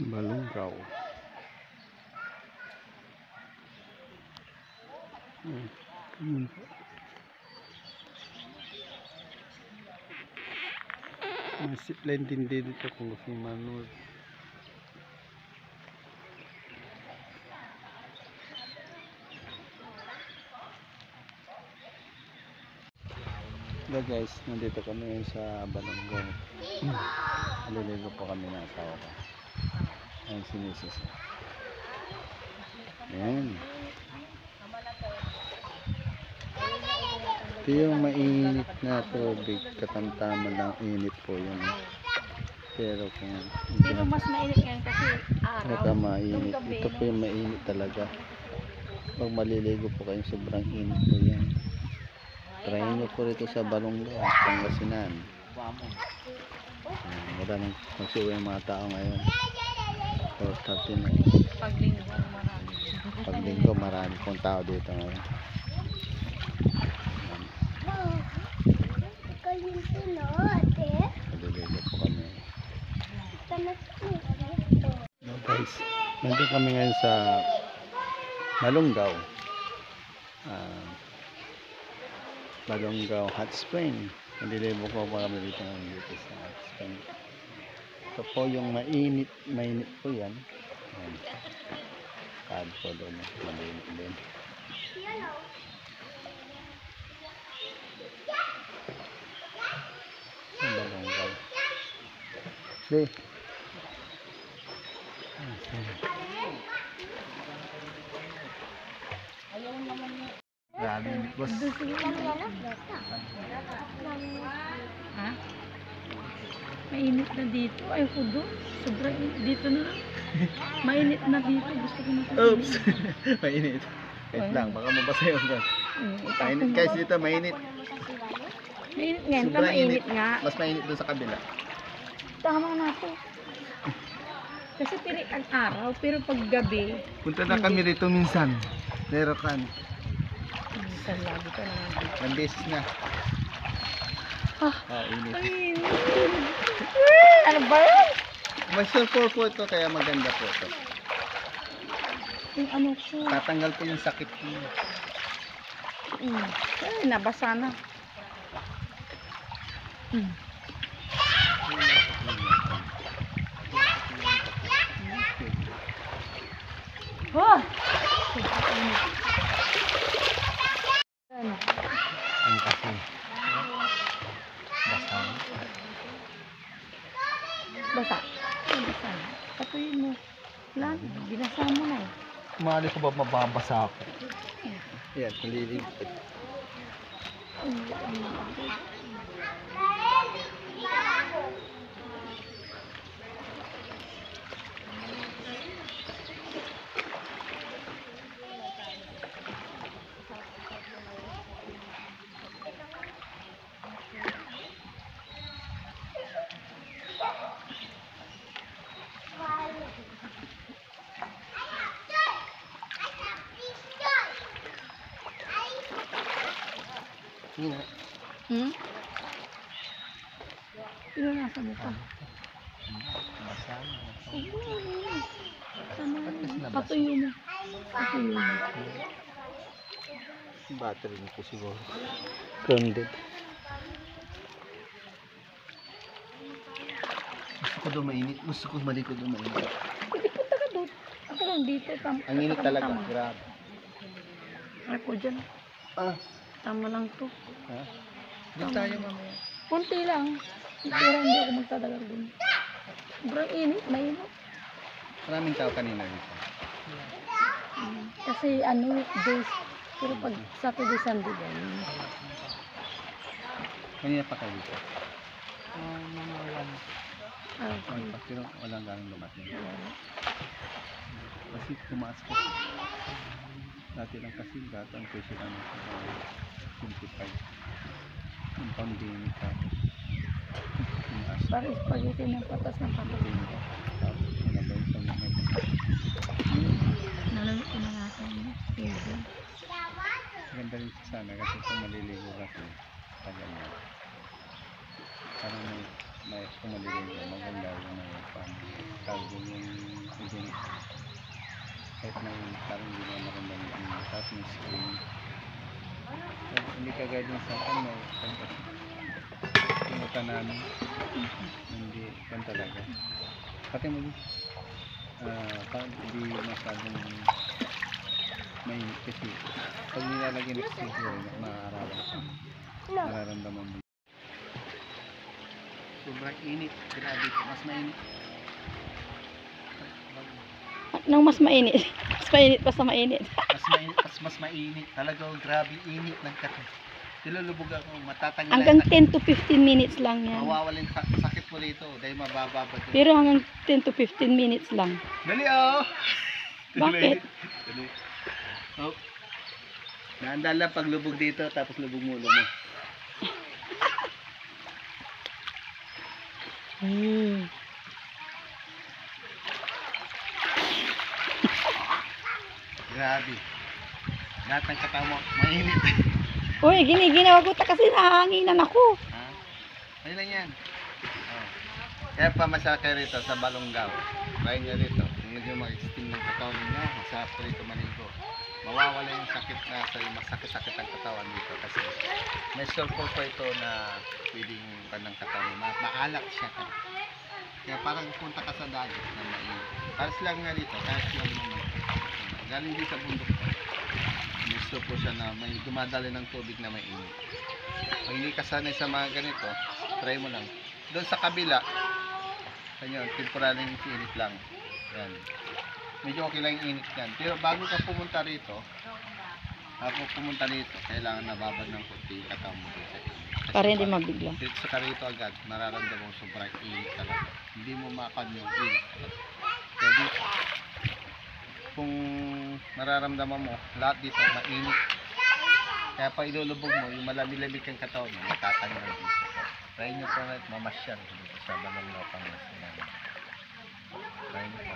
Balungaw. Yun po. May zipline din dito kung gusto manood. Hello guys, nandito kami sa Balungaw. Naliligo po kami ng asawa ko. Ayan si Mrs. Ayan. Ito yung mainit na tubig. Katamtaman lang init po yun. Pero kung pero mas mainit ngayon kasi araw. naka mainit. Ito po yung mainit talaga. Pag maliligo po kayo, sobrang init po yan. Try nyo po rito sa Balungaw, Pangasinan. Maraming magsuwi yung mga tao ngayon. So, starting na. Paglinggo marami pong tao dito ngayon. Maliligo po kami. No, guys, nandun kami ngayon sa Balungaw. Balungaw Hot Spring. Naliligo po kami dito sa Hot Spring. Ito po yung mainit po yan. Kad po doon, mainit din. Balungaw. Sige. Grabe, boss. Ha? Mainit na dito. Ay, doon. Sobrang init. Dito na lang. Mainit na dito. Gusto ko na. Oops! Mainit. Wait lang, baka mabasa yun doon. Mainit guys dito, mainit. Mainit nga. Ito Sobrang mainit init. nga. Mas mainit doon sa kabila. Tama na to. Kasi tirik ang araw. Pero pag gabi, Punta na kami rito minsan. Lerokan. minsan lagi ka na. Ilang beses na. Init. Ang init. Ano ba yun? May sulfur po ito, kaya maganda po ito. Yung ano ko. Tatanggal po yung sakit niyo. Ay, nabasa na. Oh! Ano? Ang kasi. Basa. Basa. Ay, basa na. Patuyin mo. Lan, binasa mo na eh. Mali ko ba mababasa ako? Yan, nalilipad. Sino nasa mukha? Basa. Patuyo mo. Patuyo mo. Battery nito siguro. Grounded. Gusto ko doon mainit. Gusto ko malikod doon mainit. Pwede punta ka doon. Ako lang dito. Ang init talaga. Grabe. Ako dyan. Tama lang to. Ha? Doon tayo mamaya. Kunti lang. Pero hindi ako magtatagal doon. Sobrang init. Mainit. Maraming tao kanina dito. Kasi weekdays. Pero pag Saturday, Sunday din. Kanina pa kayo dito. Okay. Pero walang ganong lumating. Kasi tumaas po. Dati lang kasi dati ang presyo lang 25. Yung pandemic tapos tumaas. Parang spaghetti ng patas ng patuloy. Tapos nalagay sa mga Nalamit ko na natin. ganda rin sana kasi kung maliligo kasi tagal na. Parang may kahit kumalilim ka, maganda yung may cargo yung hygienic. Kahit may parang hindi na maramdaman yung tapos may screen. Hindi kagaya din sa akin, may kasi pinuta namin. Hindi, kan talaga. Pati mo hindi masyadong mainit kasi pag nilalagyan ng sticker, nararamdaman mo. Sobrang init, grabe ito, mas mainit. Nang mas mainit. Mas mainit pa sa mainit. Mas mainit. Talagang grabe init ng kape. Nilulubog ako, matatanggal Hanggang 10 to 15 minutes lang yan. mawawalin sakit mo dito dahil mabababa dito. Pero hanggang 10 to 15 minutes lang. Dali oh! Bakit? Dali. Oh. Naandal lang paglubog dito tapos lubog mo ulo mo. Grabe. Lahat ng katawan mo, mainit. Uy, giniginawa ko kasi nahanginan ako. Ha? Ayun lang yan. Oh. Kaya pamasya kayo rito sa Balongaw. Bayan nyo rito. Kung medyo mag-extend ng katawan ninyo, masarap ko rito maligo. Mawawala yung sakit na sa masakit-sakit ang katawan dito kasi may sulfur po ito na pwedeng panang katawan mo. Maalak siya ka. Kaya parang punta ka sa dagat na mainit. Paras lang nga dito, kahit lang naman. Galing din sa bundok po. May sulfur siya na may dumadali ng tubig na may init. Pag hindi ka sanay sa mga ganito, try mo lang. Doon sa kabila, kanya, temporary init lang. Yan. Medyo okay lang yung init yan. Pero bago ka pumunta rito, kailangan nababad ng konti yung katawan mo dito. Para hindi mabigla. Dito sa rito agad, mararamdaman mo sobrang init talaga. Hindi mo makan yung init. Kaya dito, kung mararamdaman mo, lahat dito mainit. Kaya pa ilulubog mo, yung malamig-lamig kang katawan mo, matatanggal dito. Try nyo po na mamasyal dito sa Balongaw, Pangasinan. Try nyo po.